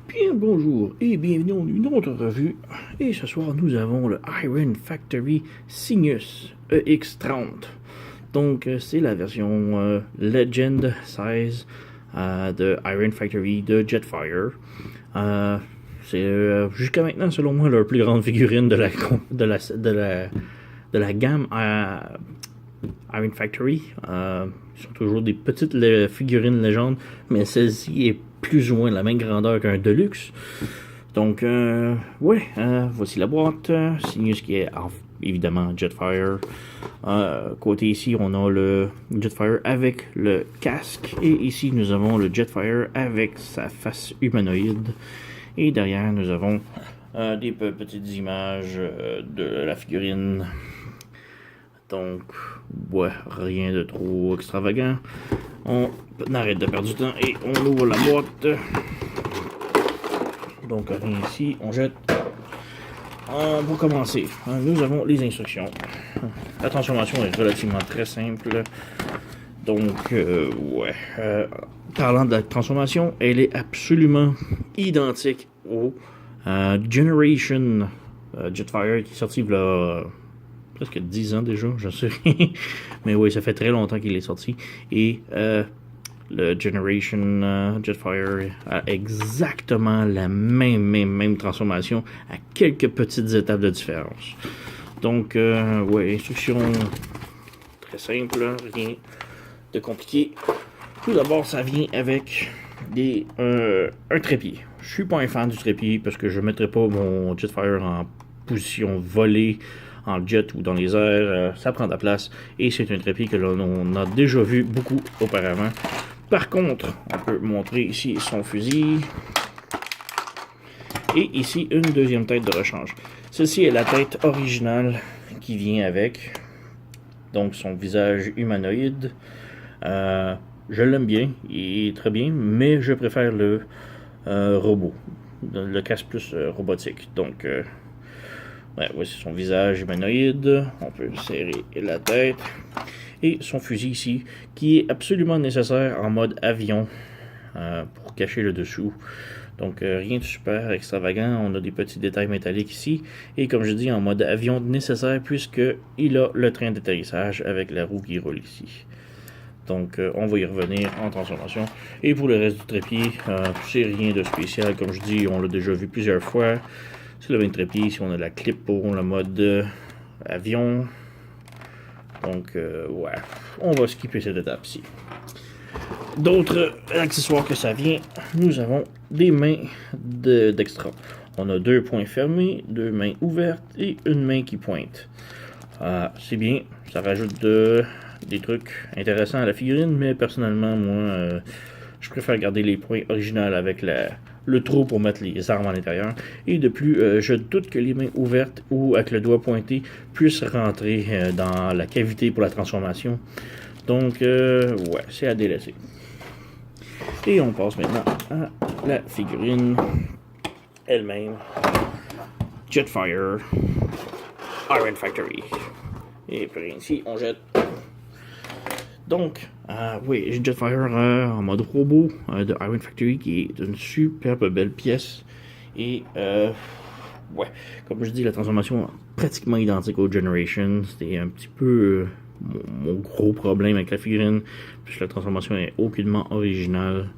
Bien bonjour et bienvenue dans une autre revue. Et ce soir, nous avons le Iron Factory Cygnus EX30. Donc, c'est la version Legend Size de Iron Factory de Jetfire. C'est jusqu'à maintenant, selon moi, leur plus grande figurine de la gamme Iron Factory. Ce sont toujours des petites figurines légendes, mais celle-ci est plus ou moins de la même grandeur qu'un Deluxe. Donc, voici la boîte. Cygnus qui est évidemment Jetfire. Côté ici, on a le Jetfire avec le casque. Et ici, nous avons le Jetfire avec sa face humanoïde. Et derrière, nous avons des petites images de la figurine. Donc, ouais, rien de trop extravagant. On arrête de perdre du temps et on ouvre la boîte. Donc, rien ici, on jette. Pour commencer, nous avons les instructions. La transformation est relativement très simple. Donc, parlant de la transformation, elle est absolument identique au Generation Jetfire qui est sorti il y a presque 10 ans déjà, je sais rien. Mais oui, ça fait très longtemps qu'il est sorti. Et le Generation Jetfire a exactement la même transformation à quelques petites étapes de différence. Donc, instruction très simple, rien de compliqué. Tout d'abord, ça vient avec un trépied. Je suis pas un fan du trépied parce que je ne mettrai pas mon Jetfire en position volée en jet ou dans les airs, ça prend de la place et c'est un trépied que l'on a déjà vu beaucoup auparavant. Par contre, on peut montrer ici son fusil et ici une deuxième tête de rechange. Celle-ci est la tête originale qui vient avec, donc son visage humanoïde. Je l'aime bien, il est très bien, mais je préfère le robot, le casque plus robotique. Donc, voici son visage humanoïde. On peut serrer la tête. Et son fusil ici, qui est absolument nécessaire en mode avion pour cacher le dessous. Donc, rien de super extravagant. On a des petits détails métalliques ici. Et comme je dis, en mode avion nécessaire, puisqu'il a le train d'atterrissage avec la roue qui roule ici. Donc, on va y revenir en transformation. Et pour le reste du trépied, c'est rien de spécial. Comme je dis, on l'a déjà vu plusieurs fois. C'est le même trépied. Ici, on a la clip pour le mode avion. Donc, on va skipper cette étape-ci. D'autres accessoires que ça vient, nous avons des mains d'extra. On a 2 poings fermés, 2 mains ouvertes et une main qui pointe. C'est bien, ça rajoute des trucs intéressants à la figurine, mais personnellement, moi, je préfère garder les points originaux avec le trou pour mettre les armes à l'intérieur. Et de plus, je doute que les mains ouvertes ou avec le doigt pointé puissent rentrer dans la cavité pour la transformation. Donc, c'est à délaisser. Et on passe maintenant à la figurine elle-même. Jetfire Iron Factory. Et puis ici, on jette. Donc, Jetfire en mode robot de Iron Factory qui est une superbe belle pièce. Et, comme je dis, la transformation est pratiquement identique au Generation. C'était un petit peu mon gros problème avec la figurine, puisque la transformation est aucunement originale.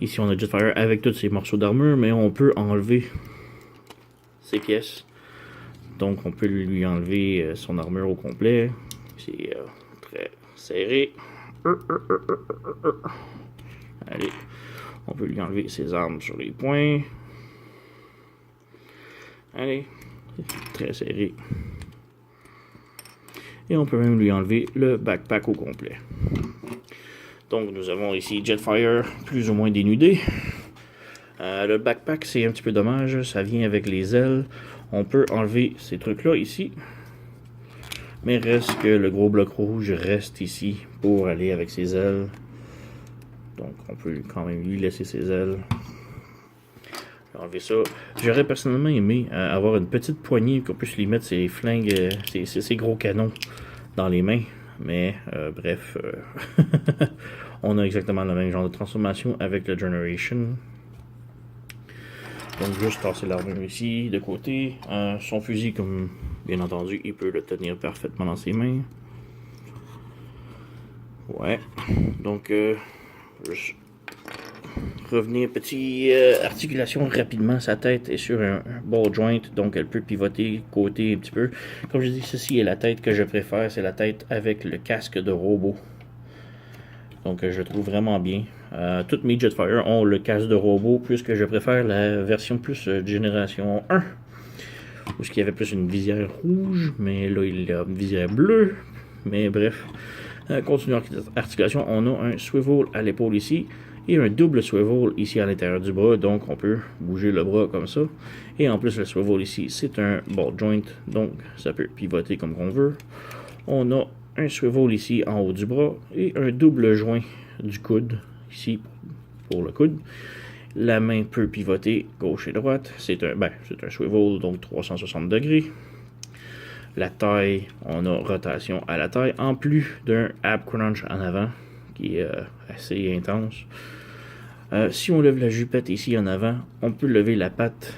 Ici, on a Jetfire avec tous ses morceaux d'armure, mais on peut enlever ses pièces. Donc, on peut lui enlever son armure au complet. C'est très serré. Allez, on peut lui enlever ses armes sur les poings. Allez, très serré. Et on peut même lui enlever le backpack au complet. Donc, nous avons ici Jetfire plus ou moins dénudé. Le backpack, c'est un petit peu dommage. Ça vient avec les ailes. On peut enlever ces trucs-là ici. Mais reste que le gros bloc rouge reste ici pour aller avec ses ailes. Donc, on peut quand même lui laisser ses ailes. Enlever ça. J'aurais personnellement aimé avoir une petite poignée qu'on puisse lui mettre ses flingues, ses gros canons dans les mains. Mais bref, on a exactement le même genre de transformation avec le Generation. Donc juste tasser l'armure ici, de côté. Son fusil, comme bien entendu, il peut le tenir parfaitement dans ses mains. Ouais. Donc, juste revenir, petite articulation rapidement. Sa tête est sur un ball joint, donc elle peut pivoter côté un petit peu. Comme je dis, ceci est la tête que je préfère. C'est la tête avec le casque de robot. Donc je le trouve vraiment bien. Toutes mes Jetfire ont le casque de robot, puisque je préfère la version plus génération 1. Où il y avait plus une visière rouge, mais là il a une visière bleue. Mais bref, continuons l'articulation. On a un swivel à l'épaule ici. Et un double swivel ici à l'intérieur du bras, donc on peut bouger le bras comme ça. Et en plus le swivel ici, c'est un ball joint, donc ça peut pivoter comme on veut. On a un swivel ici en haut du bras et un double joint du coude ici pour le coude. La main peut pivoter gauche et droite. C'est un swivel, donc 360 degrés. La taille, on a rotation à la taille, en plus d'un ab crunch en avant qui est assez intense. Si on lève la jupette ici en avant, on peut lever la patte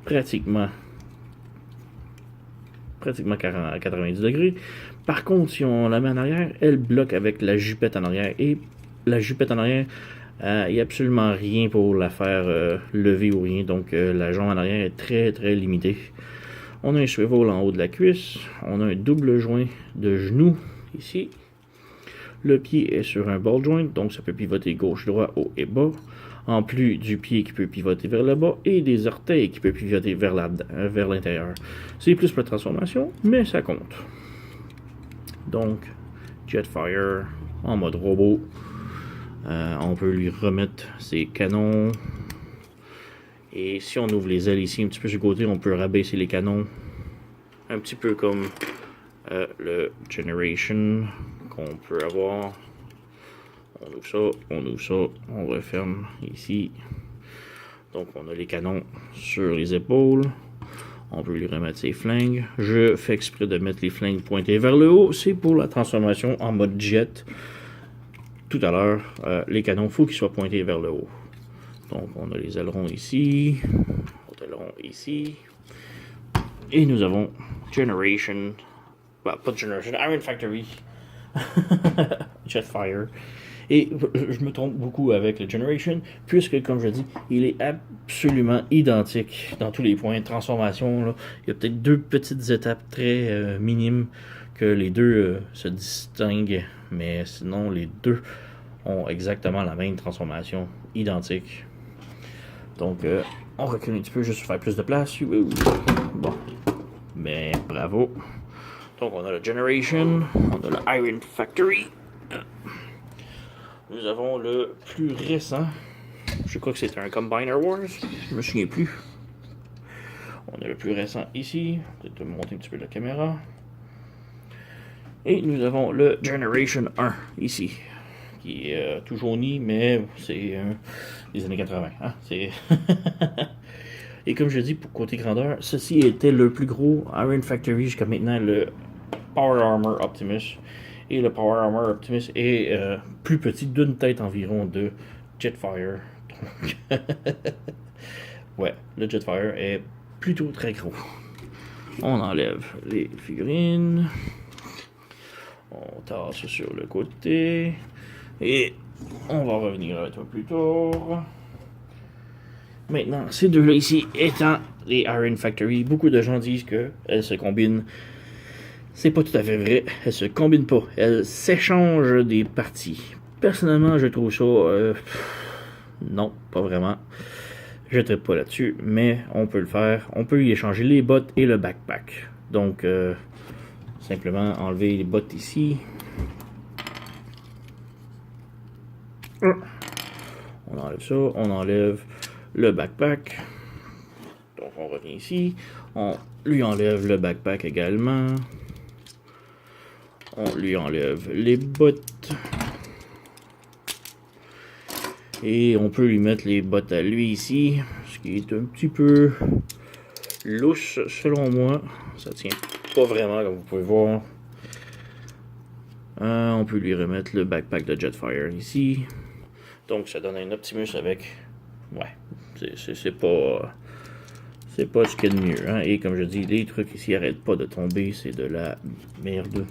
pratiquement à 90 degrés. Par contre, si on la met en arrière, elle bloque avec la jupette en arrière. Et la jupette en arrière, il n'y a absolument rien pour la faire lever ou rien. Donc la jambe en arrière est très très limitée. On a un swivel en haut de la cuisse. On a un double joint de genou ici. Le pied est sur un ball joint, donc ça peut pivoter gauche-droit, haut et bas. En plus du pied qui peut pivoter vers le bas et des orteils qui peuvent pivoter vers l'intérieur. C'est plus pour la transformation, mais ça compte. Donc, Jetfire en mode robot. On peut lui remettre ses canons. Et si on ouvre les ailes ici un petit peu sur le côté, on peut rabaisser les canons. Un petit peu comme le Generation qu'on peut avoir. On ouvre ça, on referme ici. Donc on a les canons sur les épaules. On peut lui remettre ses flingues. Je fais exprès de mettre les flingues pointées vers le haut. C'est pour la transformation en mode jet. Tout à l'heure, les canons, il faut qu'ils soient pointés vers le haut. Donc on a les ailerons ici. Les ailerons ici. Et nous avons Generation. Bah, pas Generation, Iron Factory. Jetfire. Et je me trompe beaucoup avec le Generation, puisque, comme je dis, il est absolument identique dans tous les points de transformation. Là. Il y a peut-être deux petites étapes très minimes que les deux se distinguent, mais sinon, les deux ont exactement la même transformation, identique. Donc, on recule un petit peu juste pour faire plus de place. Bon, mais bravo. Donc, on a le Generation, on a le Iron Factory. Nous avons le plus récent. Je crois que c'est un Combiner Wars. Je me souviens plus. On a le plus récent ici. Peut-être monter un petit peu la caméra. Et nous avons le Generation 1 ici. Qui est tout jauni, mais c'est des années 80. Hein? Et comme je dis, pour côté grandeur, ceci était le plus gros Iron Factory jusqu'à maintenant, le Power Armor Optimus. Et le Power Armor Optimus est plus petit d'une tête environ de Jetfire. Donc, ouais, le Jetfire est plutôt très gros. On enlève les figurines. On tasse sur le côté. Et on va revenir un peu plus tard. Maintenant, ces deux-là ici étant les Iron Factory, beaucoup de gens disent qu'elles se combinent. C'est pas tout à fait vrai, elles se combinent pas, elles s'échangent des parties. Personnellement, je trouve ça... non, pas vraiment. Je ne traite pas là-dessus, mais on peut le faire. On peut y échanger les bottes et le backpack. Donc, simplement enlever les bottes ici. On enlève ça, on enlève le backpack. Donc, on revient ici. On lui enlève le backpack également. On lui enlève les bottes. Et on peut lui mettre les bottes à lui ici. Ce qui est un petit peu louche selon moi. Ça tient pas vraiment comme vous pouvez voir. On peut lui remettre le backpack de Jetfire ici. Donc ça donne un Optimus avec ouais, c'est pas... C'est pas ce qu'il y a de mieux, hein. Et comme je dis, les trucs ici arrêtent pas de tomber, c'est de la merde.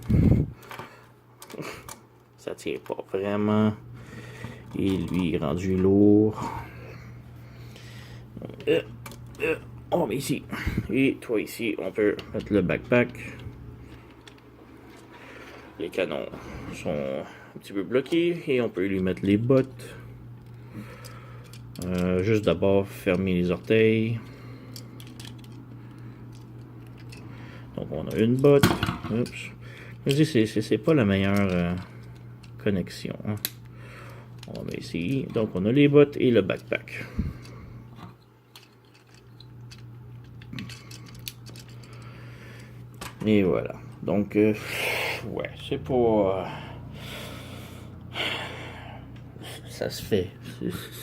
Ça tient pas vraiment. Et lui il est rendu lourd. On met ici. Et toi ici, on peut mettre le backpack. Les canons sont un petit peu bloqués et on peut lui mettre les bottes. Juste d'abord fermer les orteils. Donc on a une botte. Oups. Je dis c'est pas la meilleure connexion. Hein. On va essayer. Donc on a les bottes et le backpack. Et voilà. Donc ouais, c'est pas... ça se fait.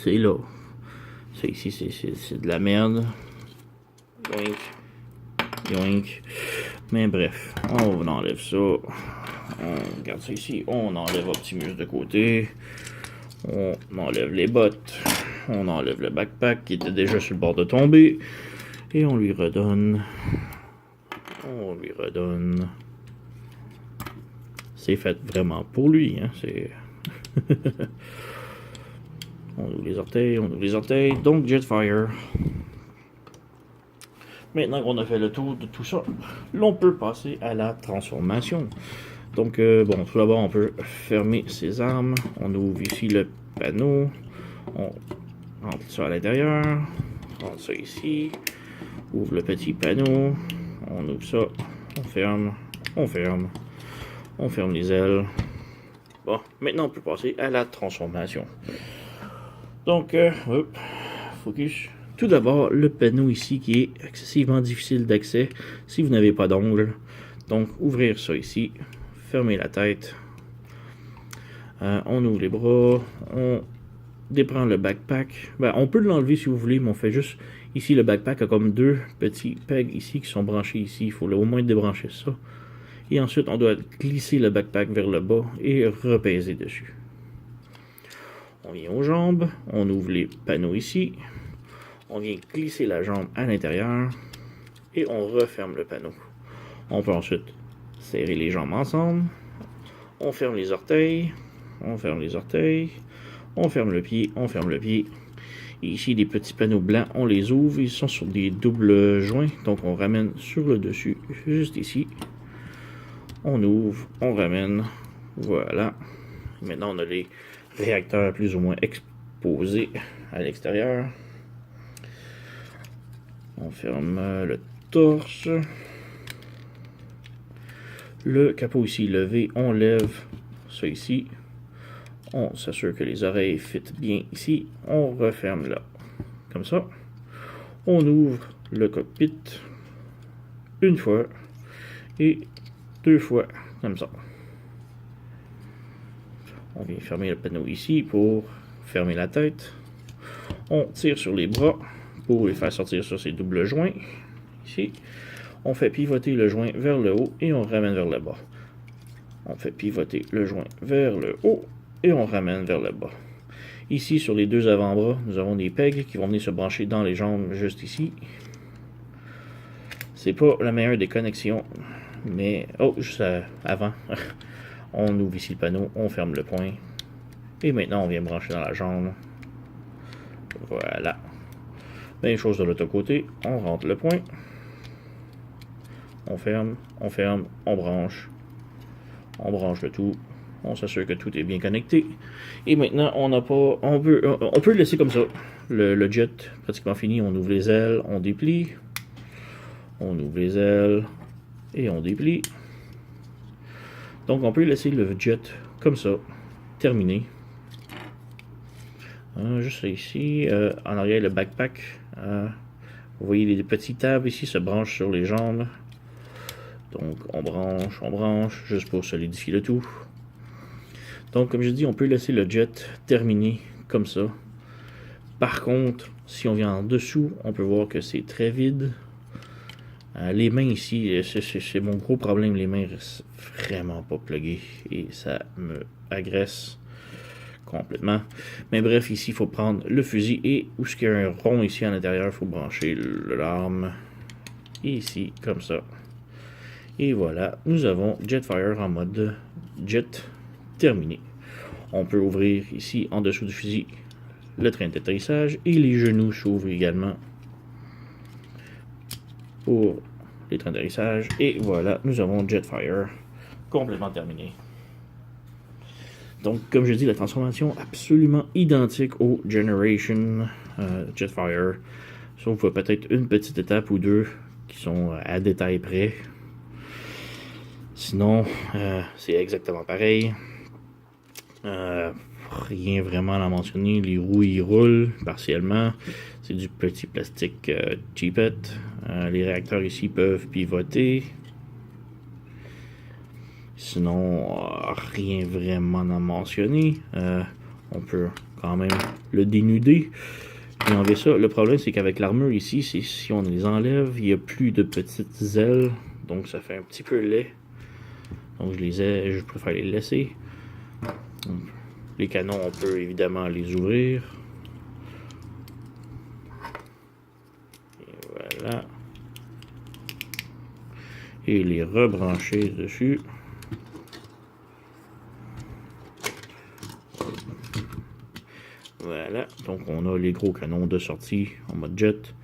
C'est là. Ça ici, c'est de la merde. Yoink. Yoink. Mais bref, on enlève ça. On garde ça ici. On enlève Optimus de côté. On enlève les bottes. On enlève le backpack qui était déjà sur le bord de tomber. Et on lui redonne. On lui redonne. C'est fait vraiment pour lui. Hein? C'est... on ouvre les orteils, on ouvre les orteils. Donc Jetfire. Maintenant qu'on a fait le tour de tout ça, l'on peut passer à la transformation. Donc, bon, tout d'abord, on peut fermer ses armes. On ouvre ici le panneau. On rentre ça à l'intérieur. On rentre ça ici. Ouvre le petit panneau. On ouvre ça. On ferme. On ferme. On ferme les ailes. Bon, maintenant, on peut passer à la transformation. Donc, hop, focus. Tout d'abord, le panneau ici qui est excessivement difficile d'accès si vous n'avez pas d'ongles. Donc, ouvrir ça ici, fermer la tête, on ouvre les bras, on déprend le backpack. Ben, on peut l'enlever si vous voulez, mais on fait juste ici le backpack a comme deux petits pegs ici qui sont branchés ici. Il faut au moins débrancher ça. Et ensuite, on doit glisser le backpack vers le bas et repaiser dessus. On vient aux jambes, on ouvre les panneaux ici. On vient glisser la jambe à l'intérieur et on referme le panneau. On peut ensuite serrer les jambes ensemble. On ferme les orteils. On ferme les orteils. On ferme le pied. On ferme le pied. Et ici, les petits panneaux blancs, on les ouvre. Ils sont sur des doubles joints. Donc, on ramène sur le dessus, juste ici. On ouvre. On ramène. Voilà. Maintenant, on a les réacteurs plus ou moins exposés à l'extérieur. On ferme le torse. Le capot ici levé, on lève ça ici. On s'assure que les oreilles fitent bien ici. On referme là, comme ça. On ouvre le cockpit une fois et deux fois, comme ça. On vient fermer le panneau ici pour fermer la tête. On tire sur les bras pour les faire sortir sur ces doubles joints. Ici, on fait pivoter le joint vers le haut et on ramène vers le bas. On fait pivoter le joint vers le haut et on ramène vers le bas. Ici, sur les deux avant-bras, nous avons des pegs qui vont venir se brancher dans les jambes juste ici. C'est pas la meilleure des connexions, mais... oh, juste avant. On ouvre ici le panneau, on ferme le point. Et maintenant, on vient brancher dans la jambe. Voilà. Même chose de l'autre côté, on rentre le point. On ferme, on branche. On branche le tout. On s'assure que tout est bien connecté. Et maintenant, on peut le laisser comme ça. Le jet pratiquement fini. On ouvre les ailes, on déplie. On ouvre les ailes et on déplie. Donc, on peut laisser le jet comme ça, terminé. Juste ici, en arrière, le backpack. Vous voyez les petits tables ici se branchent sur les jambes. Donc, on branche, juste pour solidifier le tout. Donc, comme je dis, on peut laisser le jet terminé comme ça. Par contre, si on vient en dessous, on peut voir que c'est très vide. Les mains ici, c'est mon gros problème. Les mains restent vraiment pas pluguées et ça me agresse complètement. Mais bref, ici, il faut prendre le fusil et où ce qu'il y a un rond ici à l'intérieur, il faut brancher l'arme ici, comme ça. Et voilà, nous avons Jetfire en mode jet terminé. On peut ouvrir ici, en dessous du fusil, le train d'atterrissage et les genoux s'ouvrent également pour les trains d'atterrissage. Et voilà, nous avons Jetfire complètement terminé. Donc, comme je dis, la transformation absolument identique au Generation Jetfire, sauf peut-être une petite étape ou deux qui sont à détail près. Sinon, c'est exactement pareil. Rien vraiment à mentionner. Les roues y roulent partiellement. C'est du petit plastique cheapette. Les réacteurs ici peuvent pivoter. Sinon, rien vraiment à mentionner. On peut quand même le dénuder et enlever ça. Le problème, c'est qu'avec l'armure ici, si on les enlève, il n'y a plus de petites ailes. Donc, ça fait un petit peu laid. Donc, je préfère les laisser. Donc, les canons, on peut évidemment les ouvrir. Et voilà. Et les rebrancher dessus. Voilà, donc on a les gros canons de sortie en mode jet.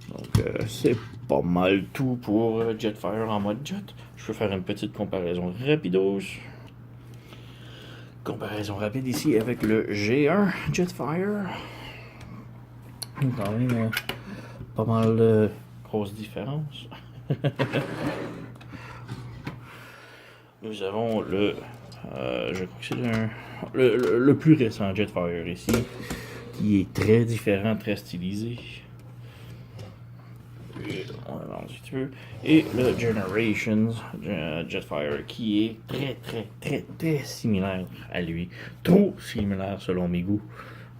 Donc c'est pas mal tout pour Jetfire en mode jet. Je peux faire une petite comparaison rapidos. Comparaison rapide ici avec le G1 Jetfire. Quand même pas mal de grosses différences. Nous avons je crois que c'est le plus récent Jetfire ici, qui est très différent, très stylisé. Et, on avance si tu veux. Et le Generations Jetfire, qui est très similaire à lui. Trop similaire selon mes goûts.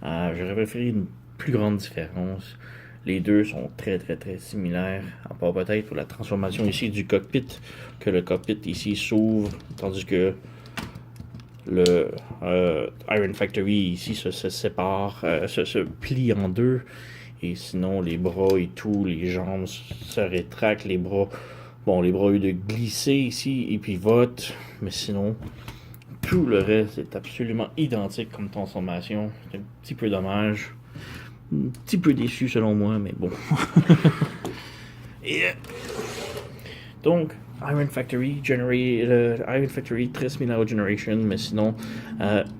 J'aurais préféré une plus grande différence. Les deux sont très similaires, à part peut-être pour la transformation ici du cockpit, que le cockpit ici s'ouvre, tandis que le Iron Factory ici se sépare, se plie en deux, et sinon les bras et tout, les jambes se rétractent, les bras au lieu de glisser ici, ils pivotent, mais sinon tout le reste est absolument identique comme transformation. C'est un petit peu dommage. Un petit peu déçu selon moi, mais bon. Et, donc, Iron Factory, Iron Factory très similaire au Generation, mais sinon,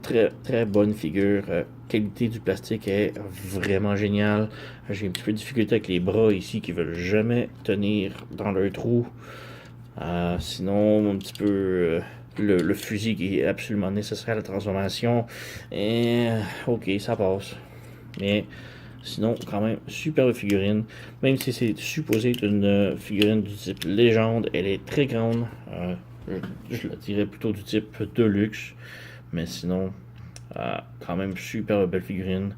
très bonne figure. Qualité du plastique est vraiment géniale. J'ai un petit peu de difficulté avec les bras ici qui veulent jamais tenir dans leur trou. Sinon, un petit peu le fusil qui est absolument nécessaire à la transformation. Et ok, ça passe. Mais sinon, quand même, superbe figurine. Même si c'est supposé être une figurine du type légende, elle est très grande. Je la dirais plutôt du type Deluxe. Mais sinon, quand même, super belle figurine.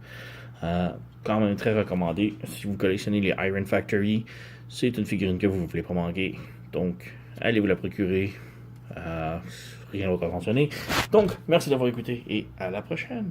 Quand même très recommandée. Si vous collectionnez les Iron Factory, c'est une figurine que vous ne voulez pas manquer. Donc, allez vous la procurer. Rien d'autre à mentionner. Donc, merci d'avoir écouté et à la prochaine.